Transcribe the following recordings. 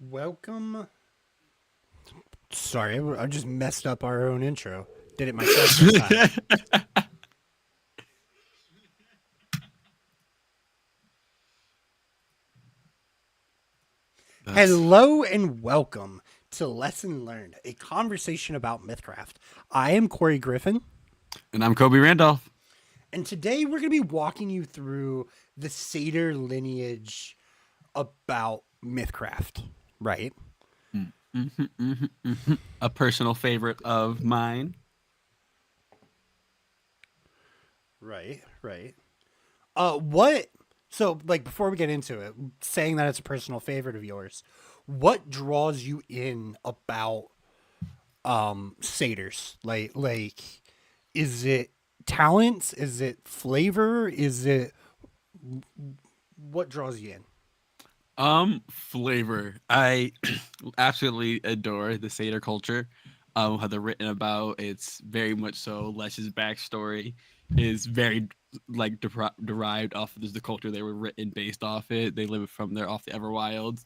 Welcome. Sorry, I just messed up our own intro. Did it myself this time. Hello and welcome to Lesson Learned, a conversation about Mythcraft. I am Corey Griffin, And I'm Kobe Randolph. and today we're going to be walking you through the Satyr lineage about Mythcraft, right? A personal favorite of mine. Right. What? So, like, before we get into it, saying that it's a personal favorite of yours, what draws you in about satyrs? Like, is it talents? Is it flavor? Is it what draws you in? Flavor. I absolutely adore the Satyr culture. How they're written about. It's very much so. Lesh's backstory is very derived off of the culture they were written based off it. They live from there off the Everwilds,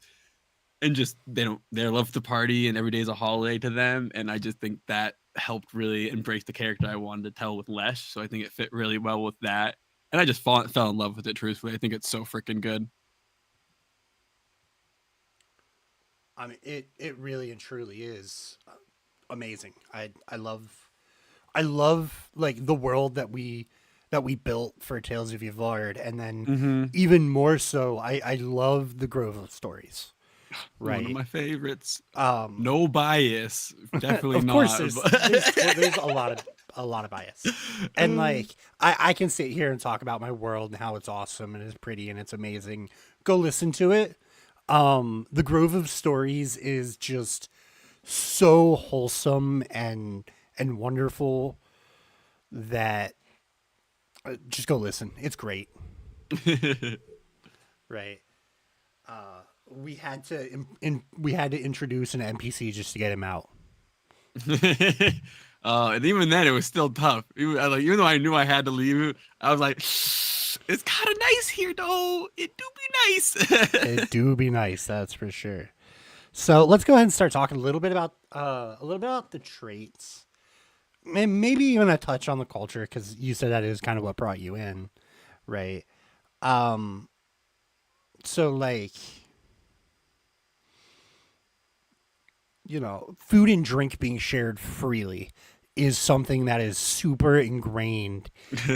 and just they love to party, and every day is a holiday to them. And I just think that helped really embrace the character I wanted to tell with Lesh. So I think it fit really well with that, and I just fell in love with it. Truthfully, I think it's so freaking good. I mean, it really and truly is amazing. I love like the world that we built for Tales of Yvard, and then even more so, I love the Grove of Stories. One of Right. my favorites. Um, No bias, definitely of not. course, there's a lot of bias, and like I can sit here and talk about my world and how it's awesome and it's pretty and it's amazing. Go listen to it. The Grove of Stories is just so wholesome and wonderful that just go listen. It's great, right? We had to introduce an NPC just to get him out. And even then, it was still tough. Even though I knew I had to leave, I was like, "It's kind of nice here, though. It do be nice." It do be nice, that's for sure. So let's go ahead and start talking a little bit about the traits, and maybe even a touch on the culture because you said that is kind of what brought you in, right? Um, so like food and drink being shared freely is something that is super ingrained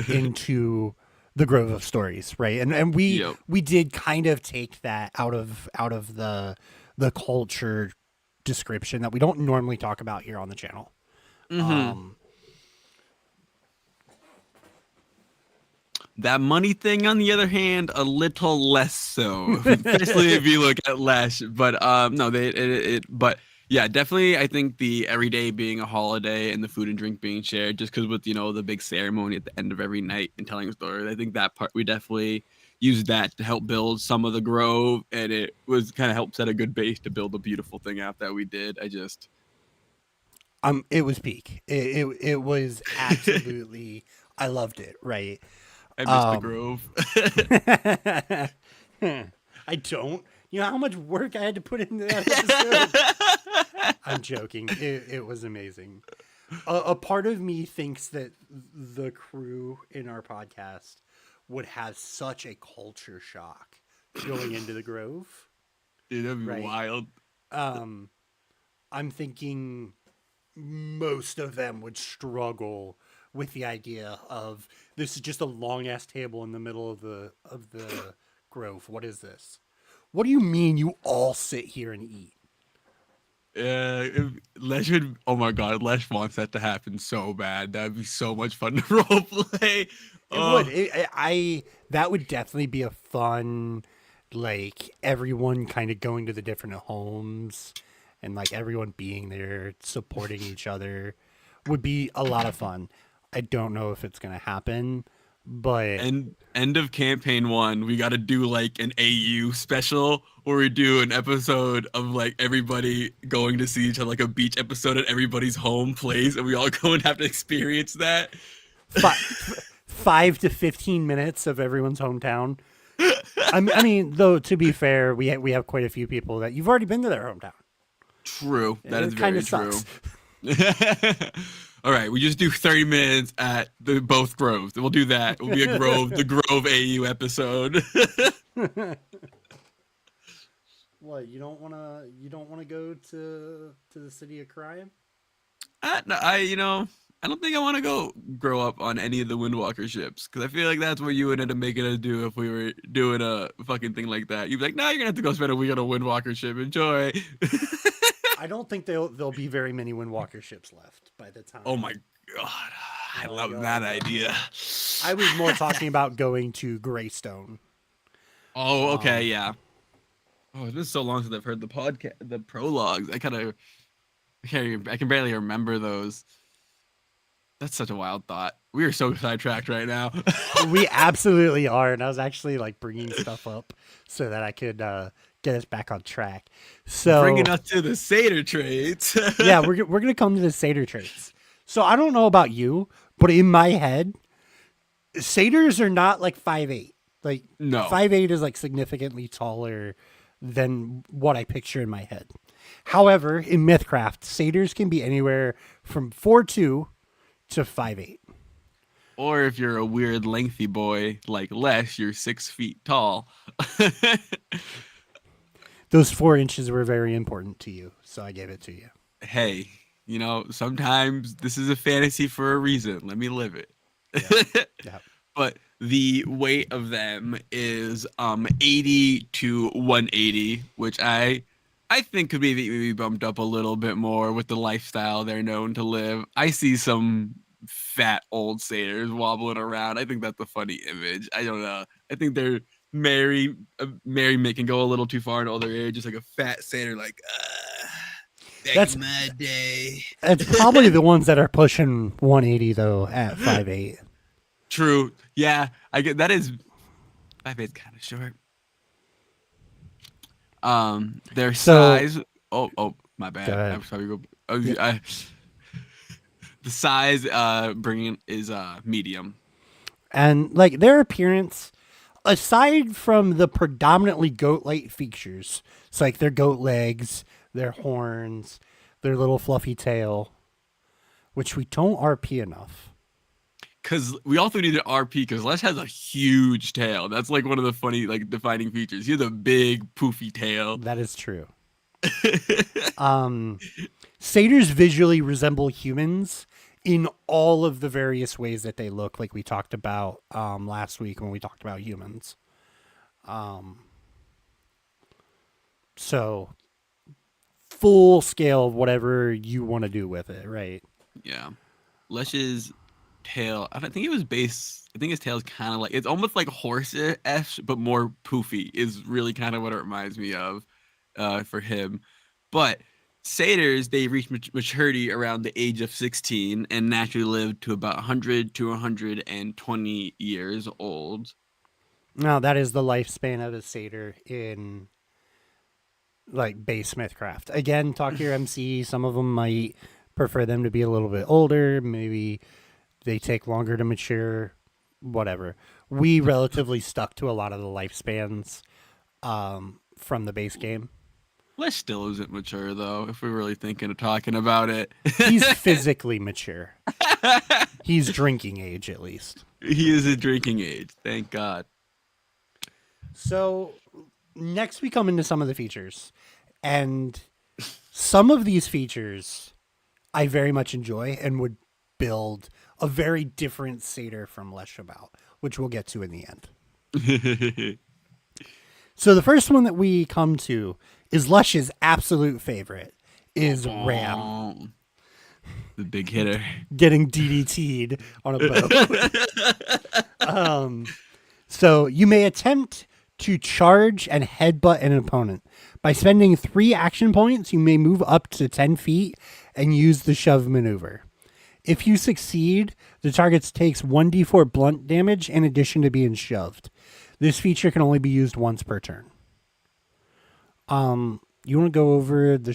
into the Grove of Stories, right? And we Yep. we did kind of take that out of the culture description that we don't normally talk about here on the channel. hmm Um, That money thing, on the other hand, a little less so, especially if you look at Lesh. But no, but yeah, definitely. I think the everyday being a holiday and the food and drink being shared, just because with the big ceremony at the end of every night and telling stories, I think that part we definitely used that to help build some of the grove, and it was kind of helped set a good base to build a beautiful thing out that we did. it was peak. It was absolutely. I loved it. Right. I missed the Um, grove. I don't. You know how much work I had to put into that episode? I'm joking. It was amazing. A part of me thinks that the crew in our podcast would have such a culture shock going into the Grove, It'd be right? wild. Um, I'm thinking most of them would struggle with the idea of this is just a long ass table in the middle of the grove. What is this? What do you mean you all sit here and eat? Lesh would. Oh my god, Lesh wants that to happen so bad. That'd be so much fun to role play. It would. Oh, I that would definitely be a fun, like everyone kind of going to the different homes and like everyone being there supporting each other would be a lot of fun. I don't know if it's gonna happen, but end of campaign one, we got to do like an AU special where we do an episode of like everybody going to see each other, like a beach episode at everybody's home place, and we all go and have to experience that. 5 to 15 minutes of everyone's hometown I mean, though, to be fair, we have quite a few people that you've already been to their hometown. True. That is It kind very of true. sucks. All right, we just do 30 minutes at the both groves. We'll do that. It'll be the Grove AU episode. What, you don't wanna go to the city of crime? No, I don't think I want to go grow up on any of the Windwalker ships because I feel like that's what you would end up making us do if we were doing a fucking thing like that. You'd be like, "No, you're gonna have to go spend a week on a Windwalker ship. Enjoy." I don't think there'll be very many Windwalker ships left by the Oh my time. god, I love Y'all that go. idea. I was more talking about going to Greystone. Oh, okay, Um, yeah. Oh, it's been so long since I've heard the podcast, the prologues. I can barely remember those. That's such a wild thought. We are so sidetracked right now. we absolutely are, and I was actually like bringing stuff up so that I could get us back on track. So Bringing us to the Satyr traits. yeah, we're gonna come to the satyr traits. So I don't know about you, but in my head, satyrs are not like 5'8". Like No. 5'8" is like significantly taller than what I picture in my head. However, in Mythcraft, satyrs can be anywhere from 4'2" to 5'8". Or if you're a weird lengthy boy like Les, you're 6 feet tall. Those 4 inches were very important to you, so I gave it to you. Hey, sometimes this is a fantasy for a reason. Let me live Yeah, it. yeah. But the weight of them is 80 to 180, which I think could be maybe bumped up a little bit more with the lifestyle they're known to live. I see some fat old satyrs wobbling around. I think that's a funny image. I don't know. I think they're Mary Mick can go a little too far in older age, just like a fat satyr, like back That's in my day. it's probably the ones that are pushing 180 though at 5'8". True. Yeah, I get that is my fade's kind of short. Their So size. Oh, my go bad. ahead. I'm sorry. Oh, Yeah. the size bringing is medium. And like their appearance, aside from the predominantly goat-like features, it's like their goat legs, their horns, their little fluffy tail, which we don't RP enough. Because we also need an RP because Les has a huge tail. That's like one of the funny like defining features. He has a big poofy tail. That is true. Satyrs visually resemble humans in all of the various ways that they look, like we talked about last week when we talked about humans. So full scale of whatever you want to do with it, right? Yeah. Lesh's tail, I don't think it was base. I think his tail is kind of like it's almost like horse-ish, but more poofy. Is really kind of what it reminds me of, for him. But satyrs they reach maturity around the age of 16 and naturally live to about 100 to 120 years old. Now that is the lifespan of a satyr in like base Smithcraft. Again, talk to your MC. Some of them might prefer them to be a little bit older. Maybe they take longer to mature. Whatever. We relatively stuck to a lot of the lifespans from the base game. Lesh still isn't mature though, if we're really thinking of talking about it. He's physically mature. He's drinking age at least. He is a drinking age, thank God. So next we come into some of the features. And some of these features I very much enjoy and would build a very different satyr from Lesh about, which we'll get to in the end. So the first one that we come to is Lesh's absolute favorite, is Ram Oh, the big hitter. getting DDT'd on a boat. So you may attempt to charge and headbutt an opponent. By spending 3 action points, you may move up to 10 feet and use the shove maneuver. If you succeed, the target takes 1d4 blunt damage in addition to being shoved. This feature can only be used once per turn. You want to go over the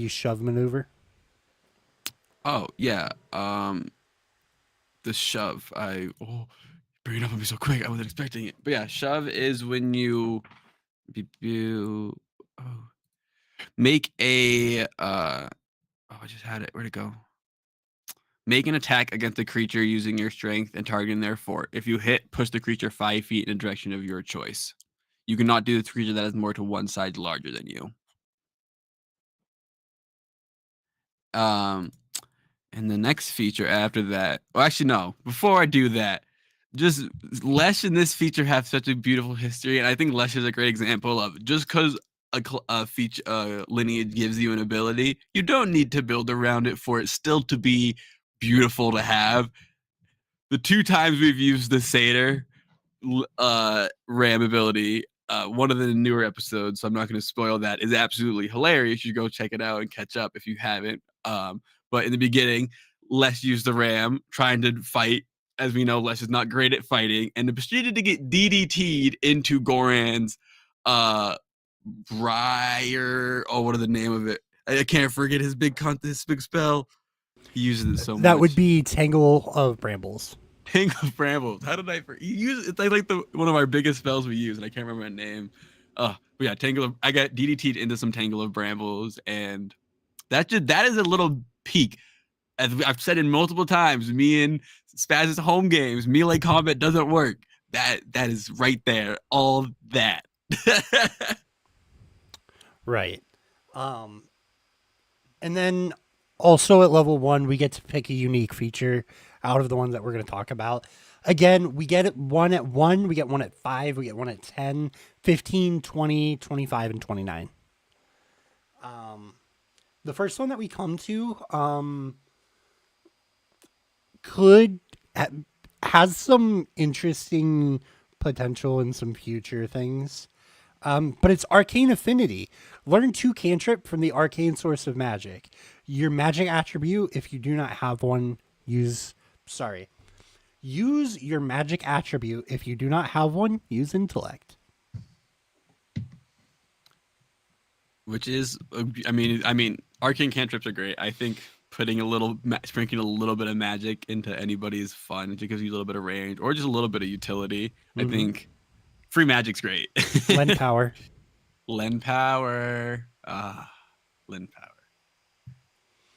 shove maneuver? Oh yeah. The shove. bring it up on me so quick. I wasn't expecting it. But yeah, shove is when you oh, make a I just had it. Where'd it go? Make an attack against the creature using your strength and targeting their fort. If you hit, push the creature 5 feet in a direction of your choice. You cannot do the creature that is more to one side larger than you. Um, and the next feature after that, well, actually, no. Before I do that, just Lesh and this feature have such a beautiful history, and I think Lesh is a great example of just because a feature lineage gives you an ability, you don't need to build around it for it still to be beautiful to have. The 2 times we've used the Satyr Ram ability, one of the newer episodes, so I'm not going to spoil that, is absolutely hilarious. You should go check it out and catch up if you haven't. But in the beginning, Les used the Ram trying to fight. As we know, Les is not great at fighting, and proceeded to get DDT'd into Goran's Briar. Oh, what is the name of it? I can't forget his big spell. He uses it so much. That would be Tangle of Brambles. Tangle of Brambles. How did I use it? It's like one of our biggest spells we use, and I can't remember my name. But yeah, I got DDT'd into some Tangle of Brambles, and that is a little peak. As I've said it multiple times, me and Spaz's home games, melee combat doesn't work. That is right there. All that. Right. And then also at level 1, we get to pick a unique feature out of the ones that we're going to talk about. Again, we get one at 1, we get one at 5, we get one at 10, 15, 20, 25, and 29. The first one that we come to has some interesting potential in some future things. But it's Arcane Affinity. Learn 2 cantrip from the arcane source of magic. Your magic attribute, if you do not have one, use your magic attribute. If you do not have one, use intellect. Which is, I mean, arcane cantrips are great. I think sprinkling a little bit of magic into anybody is fun. It gives you a little bit of range or just a little bit of utility. Mm-hmm. I think free magic's great. Lend power. Lend power. Lend power.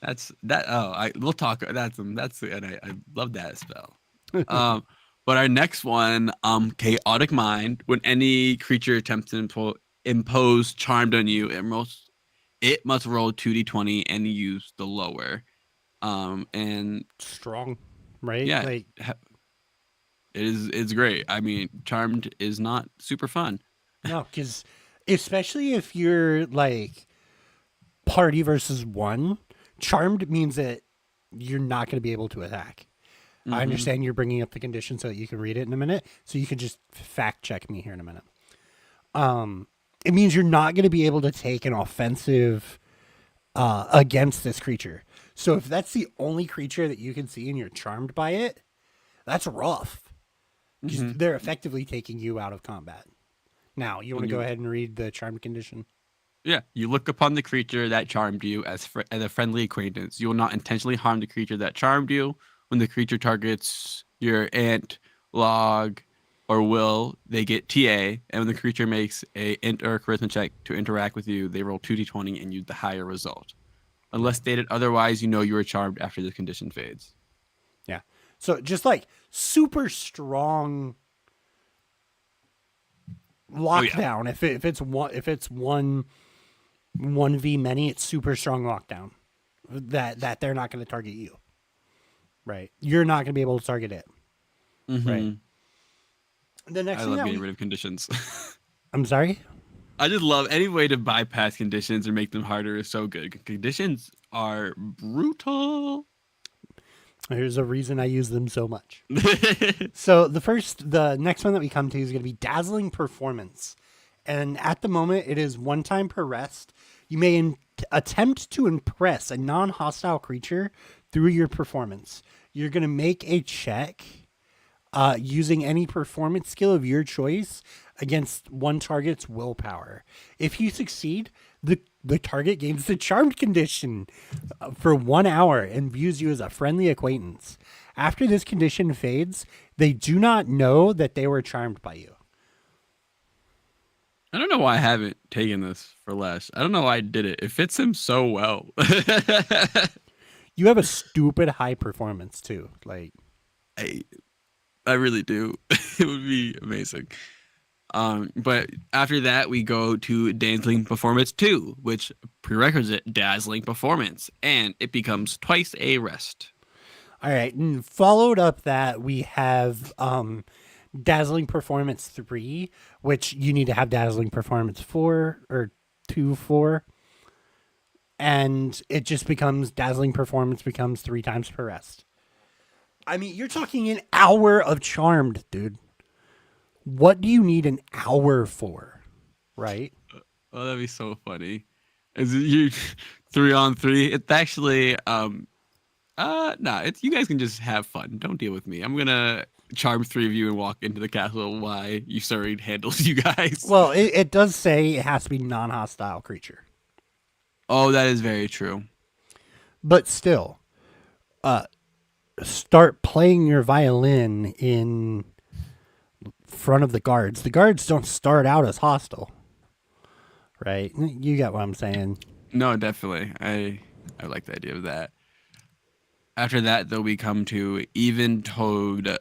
That's that. Oh, we'll talk. That's and I love that spell. But our next one, Chaotic Mind. When any creature attempts to impose Charmed on you, it must roll 2d20 and use the lower. And strong, right? Yeah, it's great. I mean, Charmed is not super fun. No, because especially if you're like party versus 1, Charmed means that you're not going to be able to attack. Mm-hmm. I understand you're bringing up the condition so that you can read it in a minute, so you can just fact check me here in a minute. It means you're not going to be able to take an offensive against this creature. So if that's the only creature that you can see and you're charmed by it, that's rough. Mm-hmm. They're effectively taking you out of combat. Now, you want to go ahead and read the charmed condition? Yeah. You look upon the creature that charmed you as a friendly acquaintance. You will not intentionally harm the creature that charmed you. When the creature targets your ant, log, or will, they get TA. And when the creature makes a int or a charisma check to interact with you, they roll 2d20 and use the higher result. Unless stated otherwise, you know you are charmed after the condition fades. Yeah. So just like super strong lockdown. Oh, yeah. If it's one v many, it's super strong lockdown. That they're not going to target you. Right. You're not going to be able to target it. Mm-hmm. Right. The next I love getting rid of conditions. I'm sorry? I just love any way to bypass conditions or make them harder is so good. Conditions are brutal. There's a reason I use them so much. So the next one that we come to is going to be Dazzling Performance. And at the moment, it is 1 time per rest. You may attempt to impress a non-hostile creature through your performance. You're going to make a check using any performance skill of your choice against one target's willpower. If you succeed, the target gains the Charmed condition for 1 hour and views you as a friendly acquaintance. After this condition fades, They do not know that they were charmed by you. I don't know why I haven't taken this for Lesh. I don't know why I did it. It fits him so well. You have a stupid high performance too. Like, I I really do. It would be amazing. But after that, we go to Dazzling Performance 2, which prerequisite Dazzling Performance, and it becomes twice a rest. all right, and followed up that we have Dazzling Performance 3, which you need to have Dazzling Performance 4 or 2 4, and it just becomes Dazzling Performance becomes 3 times per rest. I mean, you're talking an hour of Charmed, dude. What do you need an hour for? Right? Oh, that'd be so funny. Is it you 3 on 3? It's actually nah, it's you guys can just have fun. Don't deal with me. I'm gonna charm 3 of you and walk into the castle while Usuri handles you guys. Well, it does say it has to be non-hostile creature, Oh, that is very true. but still, start playing your violin in front of the guards. The guards don't start out as hostile, right? You get what I'm saying. No, definitely. I like the idea of that. After that, though, we come to even toed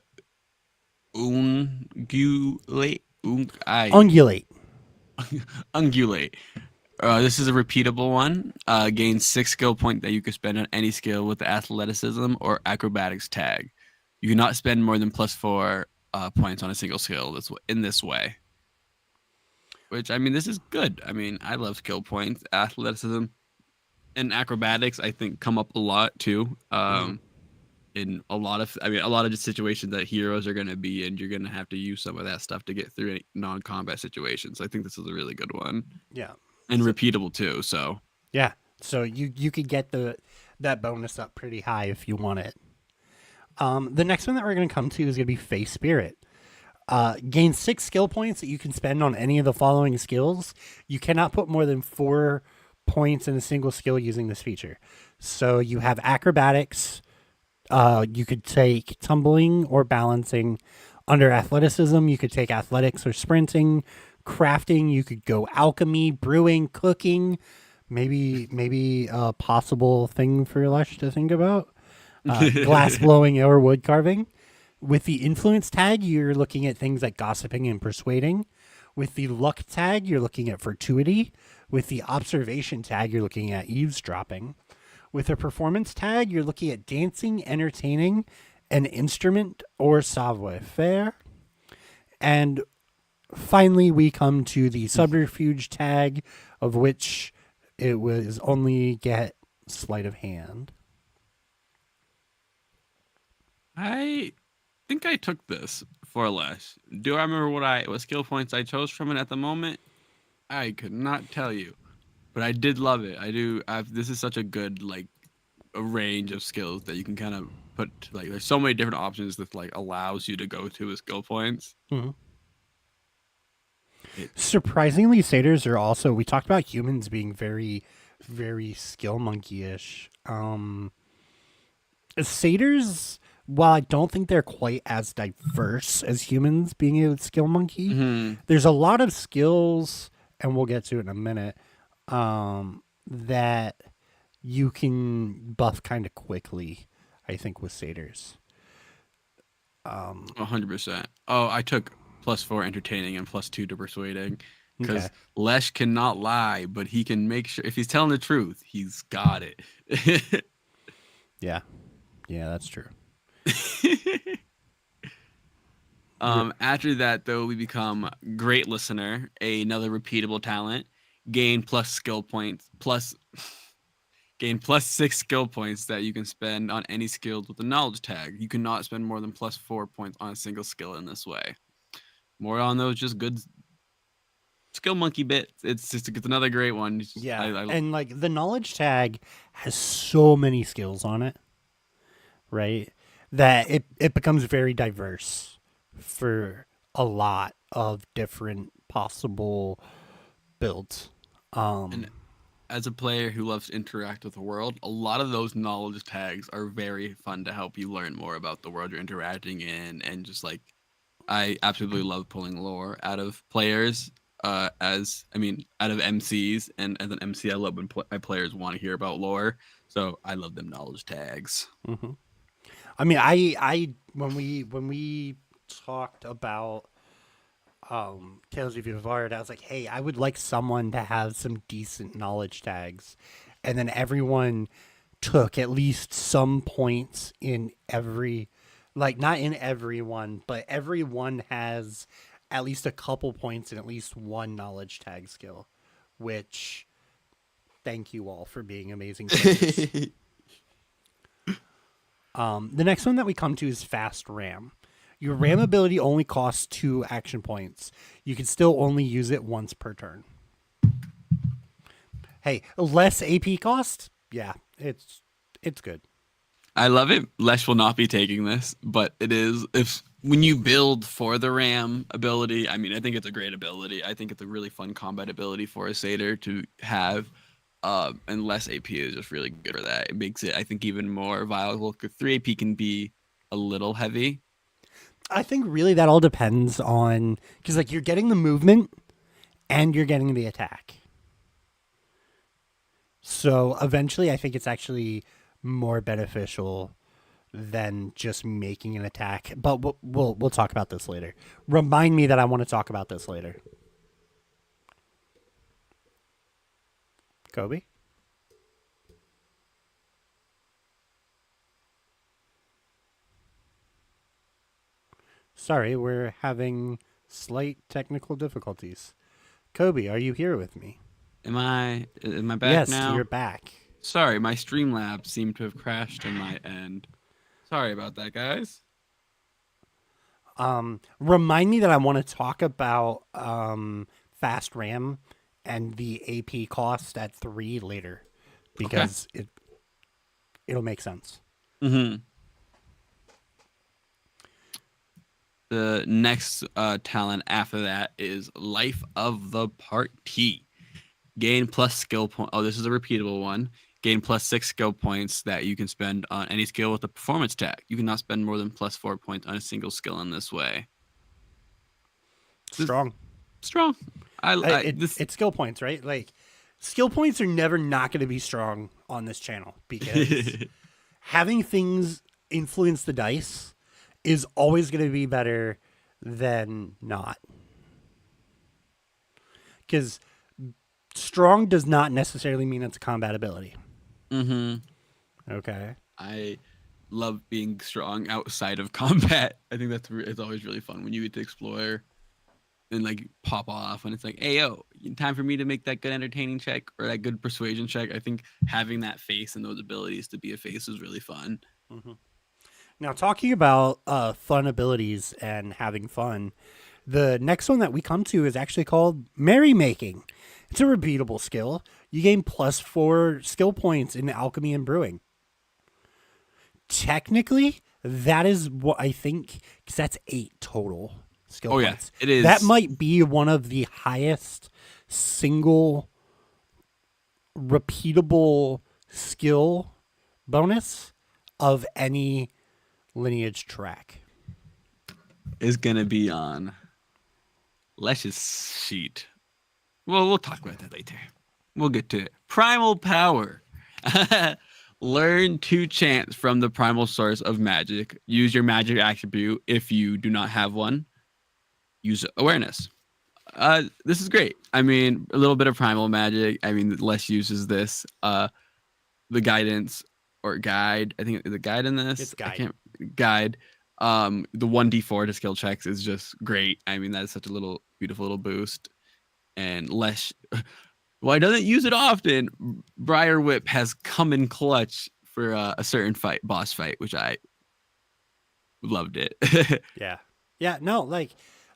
ungulate. Ungulate. Ungulate. This is a repeatable one. Gains 6 skill points that you can spend on any skill with the athleticism or acrobatics tag. You cannot spend more than +4 points on a single skill in this way. Which, I mean, this is good. I mean, I love skill points. Athleticism and acrobatics, I think, come up a lot too. In a lot of, just situations that heroes are going to be in, you're going to have to use some of that stuff to get through any non-combat situations. I think this is a really good one. Yeah. And repeatable too. So Yeah. So you could get that bonus up pretty high if you want it. The next one that we're going to come to is going to be Face Spirit. Gain 6 skill points that you can spend on any of the following skills. You cannot put more than 4 points in a single skill using this feature. So you have acrobatics. You could take tumbling or balancing. Under athleticism, you could take athletics or sprinting. Crafting, you could go alchemy, brewing, cooking. Maybe a possible thing for Lesh to think about. Glass blowing or wood carving. With the influence tag, you're looking at things like gossiping and persuading. With the luck tag, you're looking at fortuity. With the observation tag, you're looking at eavesdropping. With a performance tag, you're looking at dancing, entertaining, an instrument, or savoir-faire. And finally, we come to the subterfuge tag, of which it was only get sleight of hand. I think I took this for less. Do I remember what skill points I chose from it at the moment? I could not tell you, but I did love it. I do. This is such a good a range of skills that you can kind of put. Like, there's so many different options that allows you to go to with skill points. Mm-hmm. Surprisingly, satyrs are also. We talked about humans being very, very skill monkey-ish. Satyrs, while I don't think they're quite as diverse as humans being a skill monkey, there's a lot of skills, and we'll get to it in a minute, that you can buff kind of quickly, I think, with satyrs. 100%. Oh, I took +4 entertaining and +2 to persuading because Okay. Lesh cannot lie, but he can make sure if he's telling the truth, he's got it. Yeah. Yeah, that's true. After that, though, we become Great Listener, another repeatable talent. Gain plus skill points, gain +6 skill points that you can spend on any skills with the knowledge tag. You cannot spend more than +4 points on a single skill in this way. More on those, just good skill monkey bits. It's another great one. Yeah, and the knowledge tag has so many skills on it, right? That it becomes very diverse for a lot of different possible builds. And as a player who loves to interact with the world, a lot of those knowledge tags are very fun to help you learn more about the world you're interacting in, and just like I absolutely love pulling lore out of players. Out of MCs, and as an MC, I love when my players want to hear about lore. So I love them knowledge tags. Hmm. I mean, I when we talked about Tales of Yvard, I was like, hey, I would like someone to have some decent knowledge tags, and then everyone took at least some points in every, like not in every one, but everyone has at least a couple points in at least one knowledge tag skill, which thank you all for being amazing players. The next one that we come to is Fast Ram. Your Ram ability only costs 2 action points. You can still only use it once per turn. Hey, less AP cost? Yeah, it's good. I love it. Lesh will not be taking this, but it is if when you build for the Ram ability. I mean, I think it's a great ability. I think it's a really fun combat ability for a Satyr to have. And less AP is just really good for that. It makes it, I think, even more viable. Because 3 AP can be a little heavy. I think really that all depends on, because like you're getting the movement and you're getting the attack. So eventually, I think it's actually more beneficial than just making an attack. But we'll talk about this later. Remind me that I want to talk about this later. Kobe? Sorry, we're having slight technical difficulties. Kobe, are you here with me? Am I back Yes, now? you're back. Sorry, my Streamlabs seemed to have crashed on my end. Sorry about that, guys. Remind me that I want to talk about Fast RAM and the AP cost at 3 later, because it'll make sense. Mm-hmm. The next talent after that is Life of the Party. Gain plus skill point. Oh, this is a repeatable one. Gain plus 6 skill points that you can spend on any skill with a performance tag. You cannot spend more than plus 4 points on a single skill in this way. Strong. Strong. It's skill points, right? Like, skill points are never not going to be strong on this channel, because having things influence the dice is always going to be better than not. Because strong does not necessarily mean it's a combat ability. Mm-hmm. Okay. I love being strong outside of combat. I think it's always really fun when you get to explore and like pop off when it's like, hey yo, time for me to make that good entertaining check or that good persuasion check. I think having that face and those abilities to be a face is really fun. Mm-hmm. Now, talking about fun abilities and having fun, the next one that we come to is actually called Merrymaking. It's a repeatable skill. You gain plus 4 skill points in alchemy and brewing. Technically, that is what I think, because that's 8 total skill points. It is. That might be one of the highest single repeatable skill bonus of any lineage track. Is gonna be on Lesh's sheet. Well, we'll talk about that later. We'll get to it. Primal Power. Learn 2 chants from the primal source of magic. Use your magic attribute if you do not have one. Use awareness. This is great. I mean, a little bit of primal magic. I mean, Lesh uses this. The guidance or guide. I think the guide in this. It's guide. I can't guide. The 1d4 to skill checks is just great. I mean, that is such a little beautiful little boost. And Lesh, well, he doesn't use it often. Briar Whip has come in clutch for a certain boss fight, which I loved it. Yeah. No, like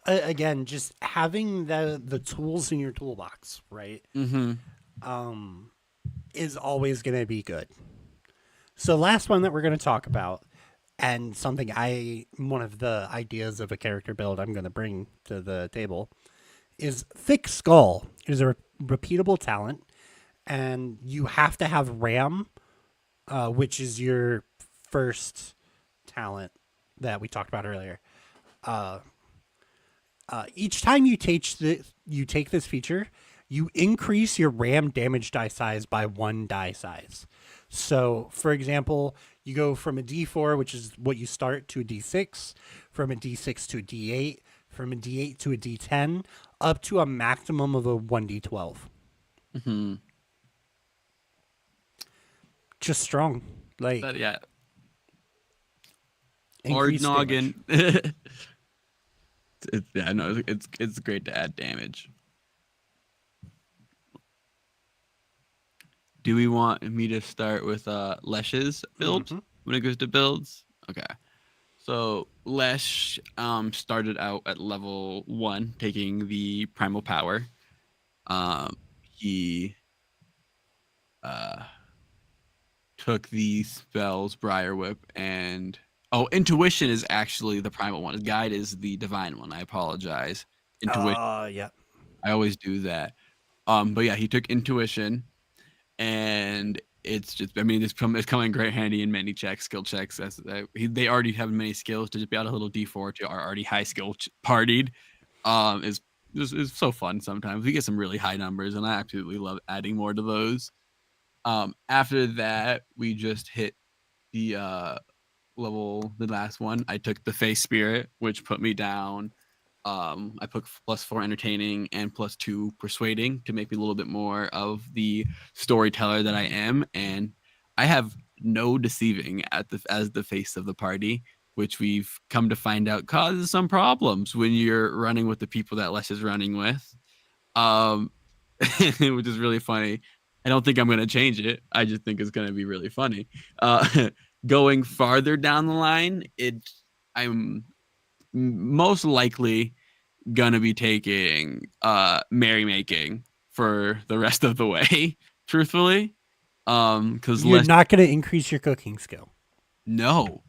again, just having the tools in your toolbox, right? Mm-hmm. Is always going to be good. So, last one that we're going to talk about, and something one of the ideas of a character build I'm going to bring to the table, is Thick Skull. It is a repeatable talent. and you have to have RAM, which is your first talent that we talked about earlier. Uh, each time you take this feature, you increase your RAM damage die size by 1 die size. So, for example, you go from a D4, which is what you start, to a D6, from a D6 to a D8, from a D8 to a D10, up to a maximum of a 1D12. Hmm. Just strong, like But yeah, hard increased damage. noggin. Yeah, no, it's great to add damage. Do we want me to start with Lesh's build Mm-hmm. when it goes to builds? Okay. So Lesh started out at level 1, taking the primal power. He uh took the spells Briar Whip and Intuition is actually the primal one. His guide is the divine one. I apologize. Intuition. Yeah. I always do that. But yeah, he took Intuition, and it's just, I mean, it's coming great handy in many checks, skill checks. They already have many skills to just be out a little D4 to our already high skill partied. Is so fun sometimes. We get some really high numbers, and I absolutely love adding more to those. After that, we just hit the the last one. I took the Face Spirit, which put me down. I put +4 entertaining and +2 persuading to make me a little bit more of the storyteller that I am, and I have no deceiving as the face of the party, which we've come to find out causes some problems when you're running with the people that Les is running with. Um, which is really funny. I don't think I'm going to change it. I just think it's going to be really funny. Going farther down the line, I'm most likely gonna be taking merrymaking for the rest of the way, truthfully. Because You're less not going to increase your cooking skill. no.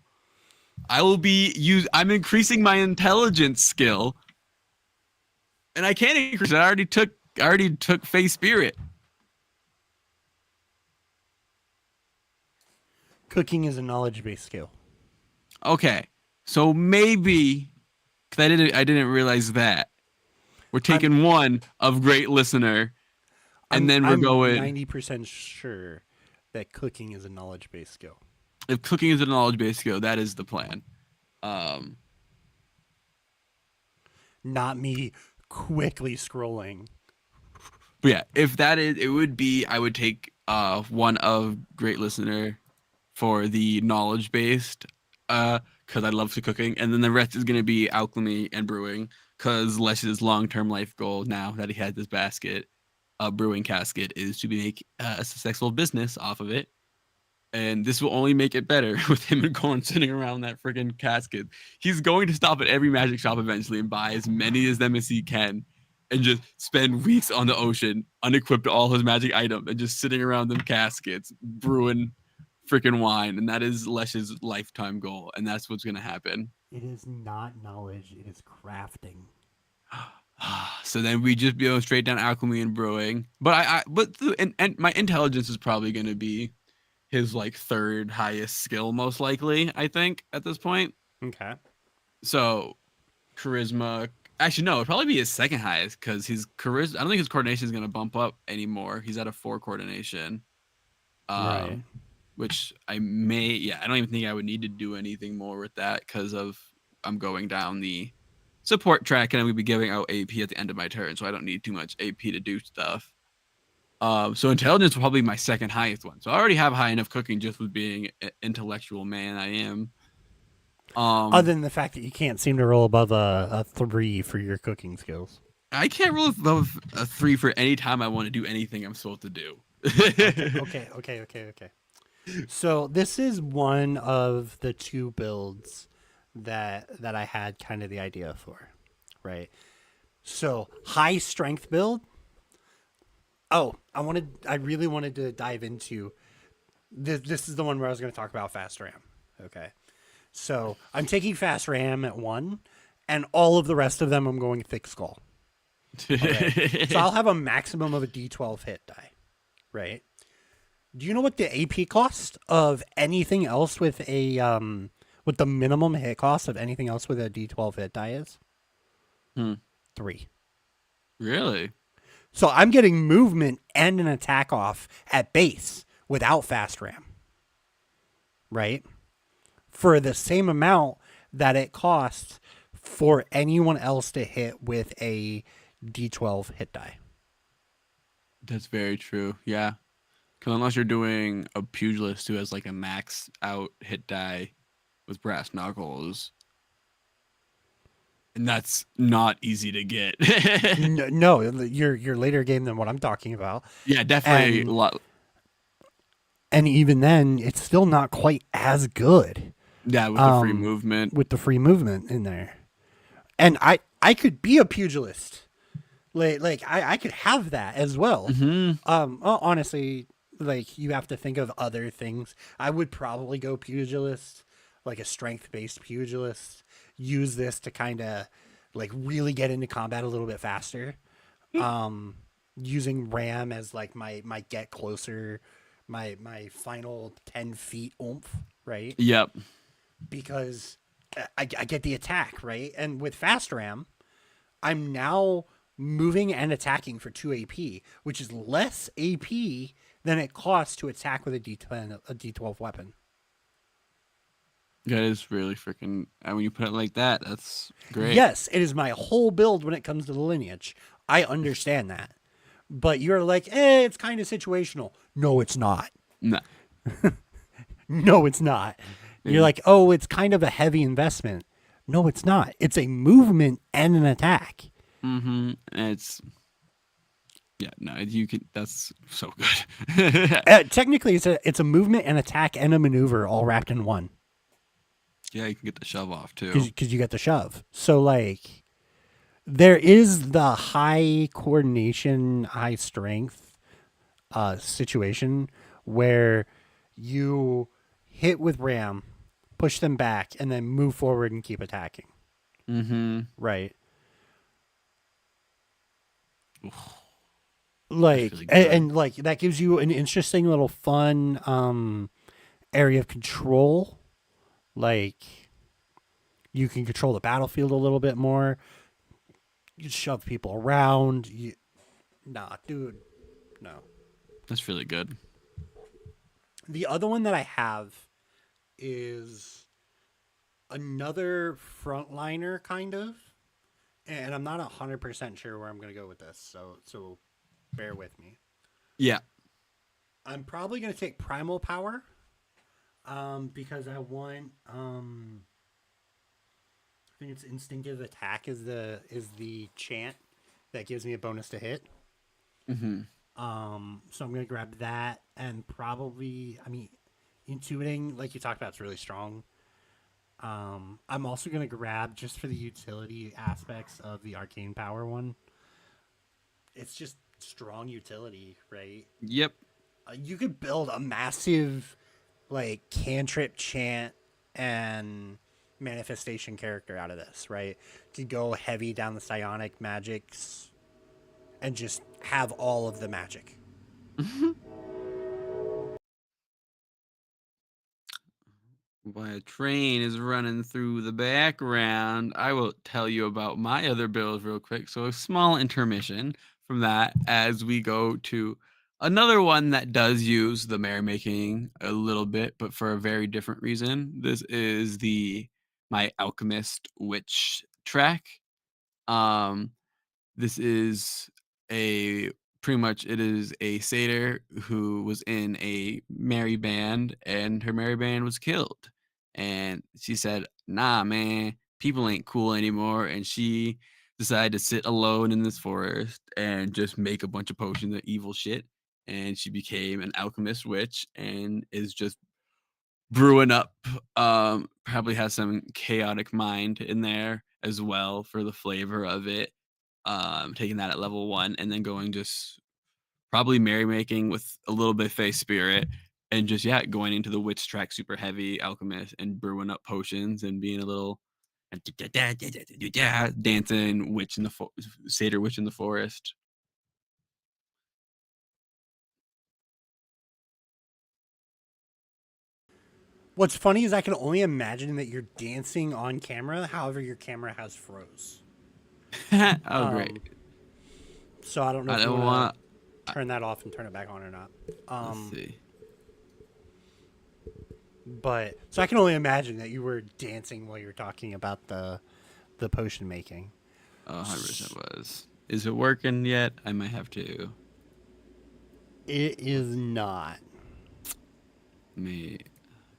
I'm increasing my intelligence skill, and I can't increase it. I already took Face Spirit. Cooking is a knowledge based skill. Okay. So maybe, because I didn't realize that. We're I'm taking one of great listener, and I'm then we're I'm going 90% sure that cooking is a knowledge based skill. if cooking is a knowledge based skill, that is the plan. Um, Not me quickly scrolling. but yeah, if that is, it would be I would take one of great listener for the knowledge based, because I love the cooking, and then the rest is gonna be alchemy and brewing, because Lesh's long term life goal now that he has this basket, brewing casket, is to make a successful business off of it. And this will only make it better with him and Corn sitting around that freaking casket. He's going to stop at every magic shop eventually and buy as many of them as he can, and just spend weeks on the ocean, unequipped all his magic items, and just sitting around them caskets, brewing freaking wine. And that is Lesh's lifetime goal. And that's what's going to happen. It is not knowledge, it is crafting. So then we just go straight down alchemy and brewing. But and my intelligence is probably going to be his like third highest skill, most likely, I think, at this point. Okay. So charisma, actually no, it'd probably be his second highest, because his charisma, I don't think his coordination is going to bump up anymore. He's at a 4 coordination. Right. Which I don't even think I would need to do anything more with that, because of I'm going down the support track, and I'm going to be giving out AP at the end of my turn, so I don't need too much AP to do stuff. So intelligence will probably be my second highest one. So I already have high enough cooking just with being an intellectual man I am. Other than the fact that you can't seem to roll above a 3 for your cooking skills. I can't roll above a 3 for any time I want to do anything I'm supposed to do. Okay. So this is one of the 2 builds that I had kind of the idea for, right? So high strength build. Oh, I really wanted to dive into this. This is the one where I was going to talk about fast RAM. Okay. So I'm taking fast RAM at 1, and all of the rest of them I'm going thick skull. Okay. So I'll have a maximum of a D12 hit die, right? Do you know what the AP cost of anything else with the minimum hit cost of anything else with a D12 hit die is? Hmm. 3. Really? So I'm getting movement and an attack off at base without fast ram, right? For the same amount that it costs for anyone else to hit with a D12 hit die. That's very true. Yeah. Because unless you're doing a pugilist who has like a max out hit die with brass knuckles, and that's not easy to get. No, your later game than what I'm talking about, Yeah, definitely a and lot. even then, it's still not quite as good Yeah, with the free movement. with the free movement in there. And I could be a pugilist, I could have that as well. Hmm. Honestly, like you have to think of other things. I would probably go pugilist, like a strength based pugilist. Use this to kind of like really get into combat a little bit faster. Using ram as like my get closer, my final 10 feet oomph, right? Yep. Because I get the attack, right? And with fast ram, I'm now moving and attacking for 2 AP, which is less AP than it costs to attack with a D10, a D12 weapon. That is really freaking. And when you put it like that, that's great. Yes, it is my whole build when it comes to the lineage. I understand that. But you're like, it's kind of situational. No, it's not. No. No, it's not. You're Yeah. like, oh, it's kind of a heavy investment. No, it's not. It's a movement and an attack. Mm-hmm. It's yeah. No, you can. That's so good. Technically, it's a movement, an attack, and a maneuver all wrapped in one. Yeah, you can get the shove off too. Because you get the shove. So like, there is the high coordination, high strength situation where you hit with ram, push them back, and then move forward and keep attacking. Mm-hmm. Right. That's Like really and, good. and like that gives you an interesting little fun area of control. Like you can control the battlefield a little bit more. You shove people around. Nah, dude, no. That's really good. The other one that I have is another frontliner kind of, and I'm not 100% sure where I'm gonna go with this. So bear with me. Yeah. I'm probably gonna take primal power, because I want I think it's instinctive attack is the chant that gives me a bonus to hit. Mm-hmm. So I'm gonna grab that and probably, I mean, intuiting like you talked about is really strong. I'm also gonna grab just for the utility aspects of the arcane power one. It's just strong utility, right? Yep. You could build a massive like cantrip chant and manifestation character out of this, right? Could go heavy down the psionic magics and just have all of the magic. While a train is running through the background, I will tell you about my other bills real quick. So, a small intermission from that as we go to another one that does use the merrymaking a little bit, but for a very different reason. This is the My Alchemist Witch track. Um, this is a pretty much it is a satyr who was in a merry band and her merry band was killed. And she said, "Nah, man, people ain't cool anymore." And she decided to sit alone in this forest and just make a bunch of potions of evil shit. And she became an alchemist witch and is just brewing up. Probably has some chaotic mind in there as well for the flavor of it. Taking that at level 1 and then going just probably merrymaking with a little bit of face spirit and just yeah, going into the witch track super heavy alchemist and brewing up potions and being a little dancing witch in the satyr witch in the forest. What's funny is I can only imagine that you're dancing on camera. However, your camera has froze. Oh, great. So I don't know I if you don't want want to to. turn that off and turn it back on or not. Let's Um, see. but so I can only imagine that you were dancing while you were talking about the potion making. 100% was. Is it working yet? I might have to. It is Let's not. me.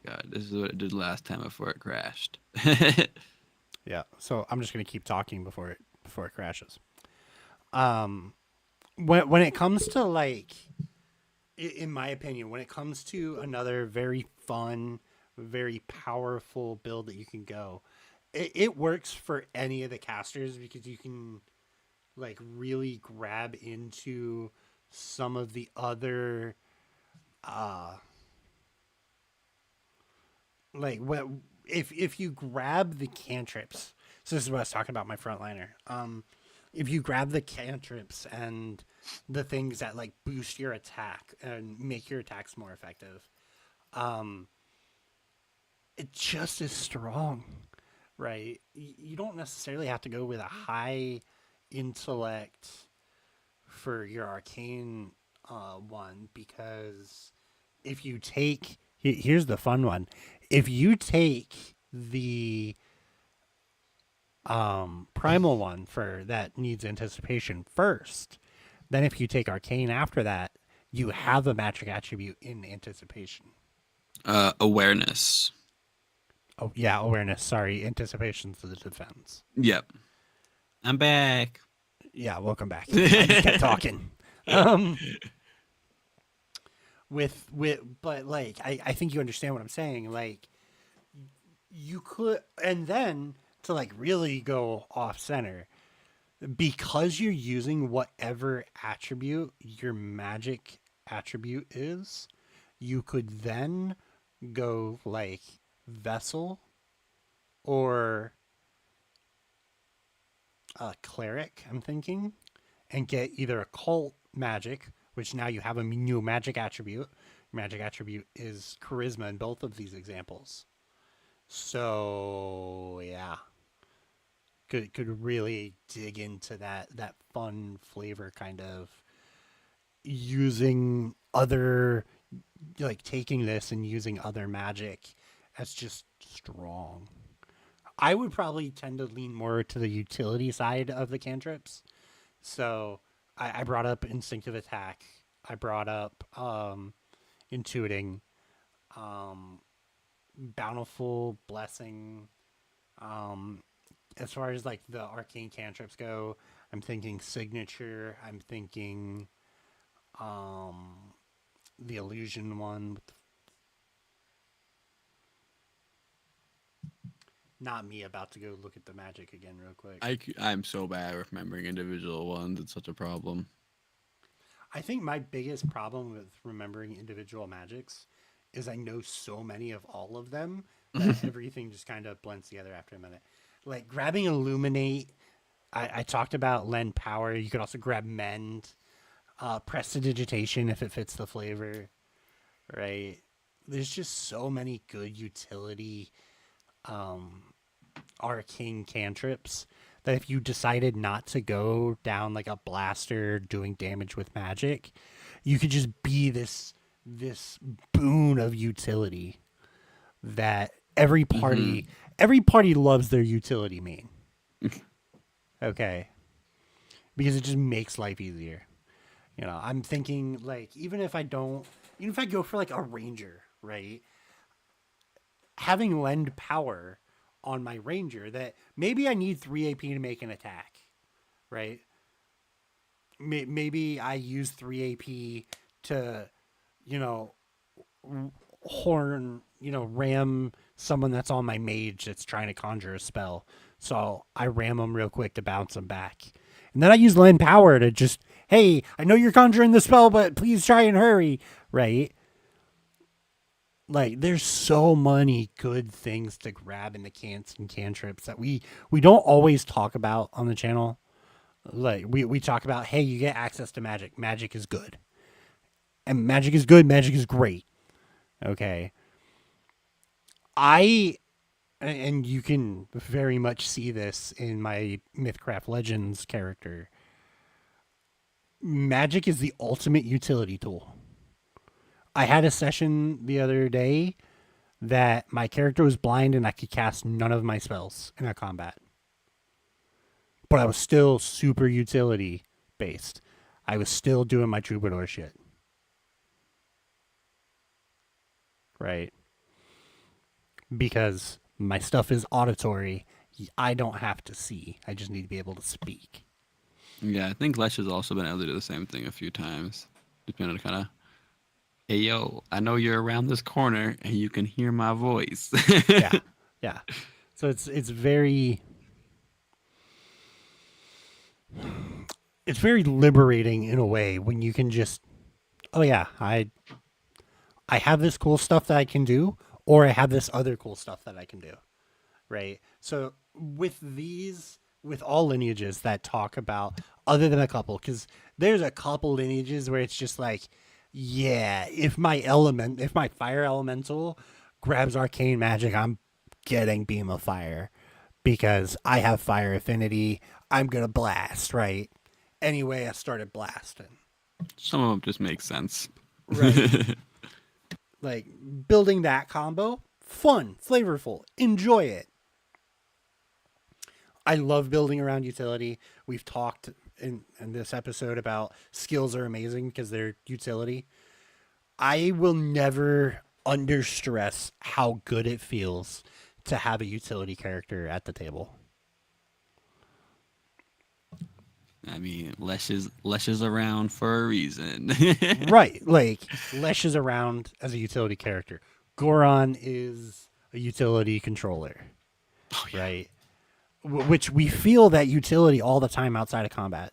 God, this is what it did last time before it crashed. Yeah. So I'm just gonna keep talking before it crashes. Um, when it comes to like, in my opinion, when it comes to another very fun, very powerful build that you can go, it works for any of the casters because you can like really grab into some of the other uh like what if you grab the cantrips. So this is what I was talking about, my frontliner. If you grab the cantrips and the things that like boost your attack and make your attacks more effective, um it just is strong, right? You don't necessarily have to go with a high intellect for your arcane one, because if you take here's the fun one. If you take the primal one for that needs anticipation first, then if you take arcane after that, you have a magic attribute in anticipation. Awareness. Oh yeah, awareness. Sorry, anticipation's the defense. Yep. I'm back. Yeah, welcome back. I just kept talking. Um, with but like I think you understand what I'm saying. Like you could, and then to like really go off center, because you're using whatever attribute your magic attribute is, you could then go like vessel or a cleric, I'm thinking, and get either occult magic, which now you have a new magic attribute. Magic attribute is charisma in both of these examples. So yeah, could really dig into that fun flavor, kind of using other, like taking this and using other magic as just strong. I would probably tend to lean more to the utility side of the cantrips. So I brought up instinctive attack. I brought up intuiting, um, bountiful blessing. Um, as far as like the arcane cantrips go, I'm thinking signature. I'm thinking um, the illusion one. Not me about to go look at the magic again real quick. I'm so bad at remembering individual ones. It's such a problem. I think my biggest problem with remembering individual magics is I know so many of all of them that everything just kind of blends together after a minute. Like grabbing illuminate, I talked about lend power. You could also grab mend, prestidigitation if it fits the flavor, right? There's just so many good utility um, arcane cantrips that if you decided not to go down like a blaster doing damage with magic, you could just be this boon of utility that Hmm. every party loves their utility main. Okay, because it just makes life easier. You know, I'm thinking like even if I go for like a ranger, right? Having lend power on my ranger, that maybe I need 3 AP to make an attack, right? Maybe I use 3 AP to, you know, horn, ram someone that's on my mage that's trying to conjure a spell. So I ram them real quick to bounce them back. And then I use lend power to just, hey, I know you're conjuring the spell, but please try and hurry, right? Like there's so many good things to grab in the cants and cantrips that we don't always talk about on the channel. Like we talk about, hey, you get access to magic. Magic is good. And magic is good, magic is great. Okay. I and you can very much see this in my Mythcraft Legends character. Magic is the ultimate utility tool. I had a session the other day that my character was blind and I could cast none of my spells in a combat. But I was still super utility based. I was still doing my troubadour shit. Right? Because my stuff is auditory. I don't have to see. I just need to be able to speak. Yeah, I think Lesh has also been able to do the same thing a few times. Depending on kind of, hey yo, I know you're around this corner and you can hear my voice. Yeah. Yeah. So it's very liberating in a way when you can just, oh yeah, I have this cool stuff that I can do, or I have this other cool stuff that I can do. Right? So with all lineages that talk about, other than a couple, because there's a couple lineages where it's just like, yeah, if my fire elemental grabs arcane magic, I'm getting beam of fire because I have fire affinity. I'm gonna blast, right? Anyway, I started blasting. Some of them just make sense. Right. Like building that combo, fun, flavorful, enjoy it. I love building around utility. We've talked in this episode about skills are amazing because they're utility. I will never understress how good it feels to have a utility character at the table. I mean, Lesh is around for a reason. Right. Like, Lesh is around as a utility character. Goron is a utility controller. Oh yeah. Right. Which we feel that utility all the time outside of combat.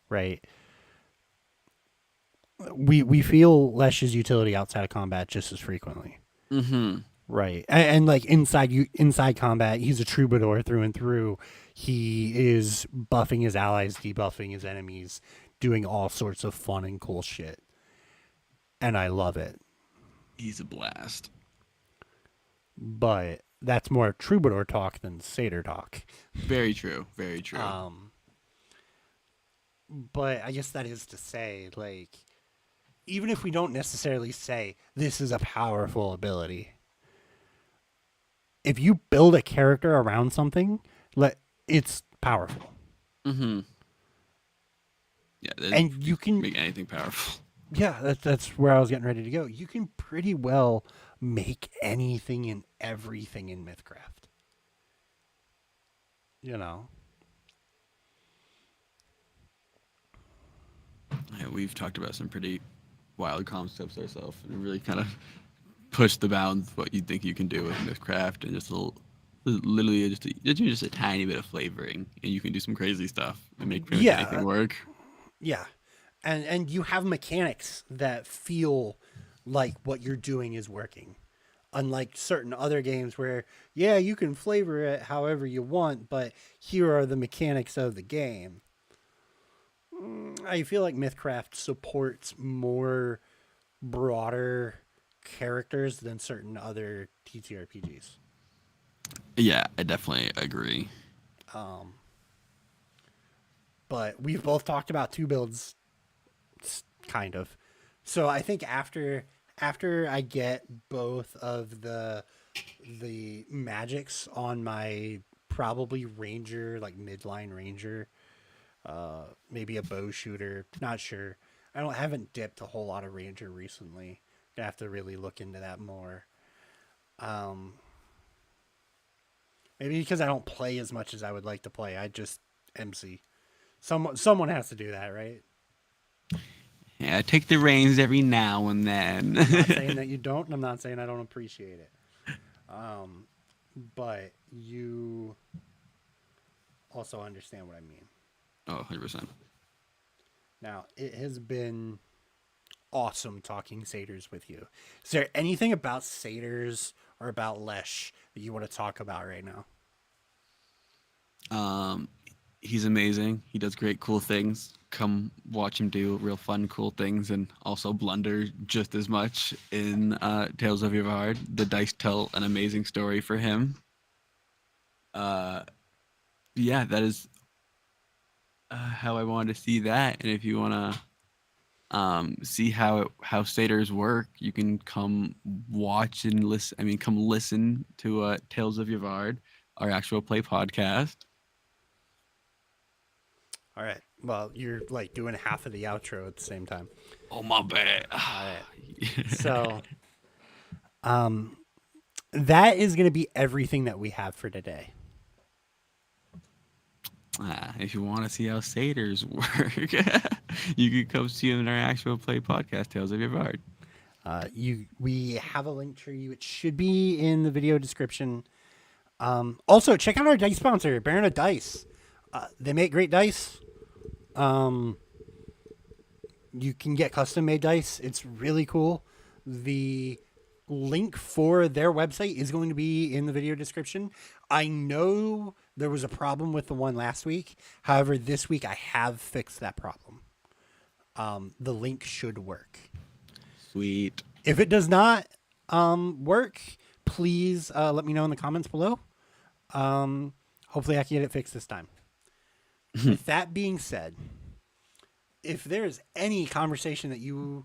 Right. We feel Lesh's utility outside of combat just as frequently. Mm-hmm. Right. And like inside combat, he's a troubadour through and through. He is buffing his allies, debuffing his enemies, doing all sorts of fun and cool shit. And I love it. He's a blast. But that's more troubadour talk than satyr talk. Very true. Very true. But I guess that is to say, like, even if we don't necessarily say this is a powerful ability, if you build a character around something, it's powerful. Mm-hmm. Yeah, And you can make anything powerful. Yeah, that's where I was getting ready to go. You can pretty well make anything and everything in Mythcraft. You know. Yeah, we've talked about some pretty wild concepts ourselves, and really kind of push the bounds of what you think you can do with Mythcraft, and just literally just a tiny bit of flavoring, and you can do some crazy stuff and make pretty much anything work. Yeah. And you have mechanics that feel like what you're doing is working. Unlike certain other games where, yeah, you can flavor it however you want, but here are the mechanics of the game. I feel like Mythcraft supports more broader characters than certain other TTRPGs. Yeah, I definitely agree. But we've both talked about two builds, kind of. So I think after I get both of the magics on my probably ranger, like midline ranger, maybe a bow shooter, not sure. Haven't dipped a whole lot of ranger recently. Gonna have to really look into that more. Maybe because I don't play as much as I would like to play. I just MC. Someone has to do that, right? Yeah, I take the reins every now and then. I'm not saying that you don't, and I'm not saying I don't appreciate it. But you also understand what I mean. Oh, 100%. Now, it has been awesome talking satyrs with you. Is there anything about satyrs or about Lesh that you want to talk about right now? He's amazing. He does great, cool things. Come watch him do real fun, cool things, and also blunder just as much in Tales of Yavard. The dice tell an amazing story for him. Uh, yeah, that is how I wanted to see that. And if you want to see how satyrs work, you can come watch and listen. I mean, come listen to Tales of Yavard, our actual play podcast. All right. Well, you're like doing half of the outro at the same time. Oh my bad. All right. So, that is going to be everything that we have for today. If you want to see how satyrs work, you can come see them in our actual play podcast, Tales of Yavard. We have a link for you. It should be in the video description. Also, check out our dice sponsor, Baron Dice. They make great dice. You can get custom made dice. It's really cool. The link for their website is going to be in the video description. I know there was a problem with the one last week. However, this week I have fixed that problem. The link should work. Sweet. If it does not work, please let me know in the comments below. Hopefully I can get it fixed this time. With that being said, if there's any conversation that you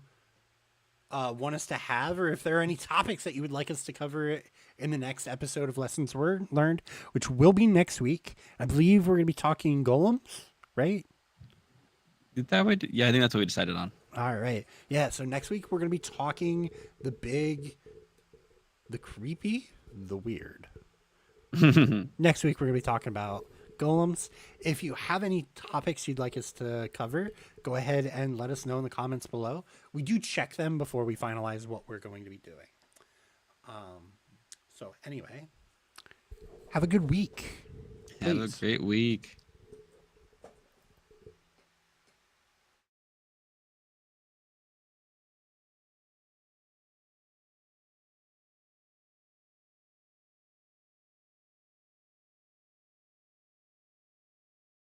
want us to have, or if there are any topics that you would like us to cover in the next episode of Lessons Learned, which will be next week, I believe we're going to be talking golems, right? Yeah, I think that's what we decided on. All right. Yeah, so next week we're going to be talking the big, the creepy, the weird. Next week we're going to be talking about golems. If you have any topics you'd like us to cover, go ahead and let us know in the comments below. We do check them before we finalize what we're going to be doing. So anyway, have a good week. Have a great week.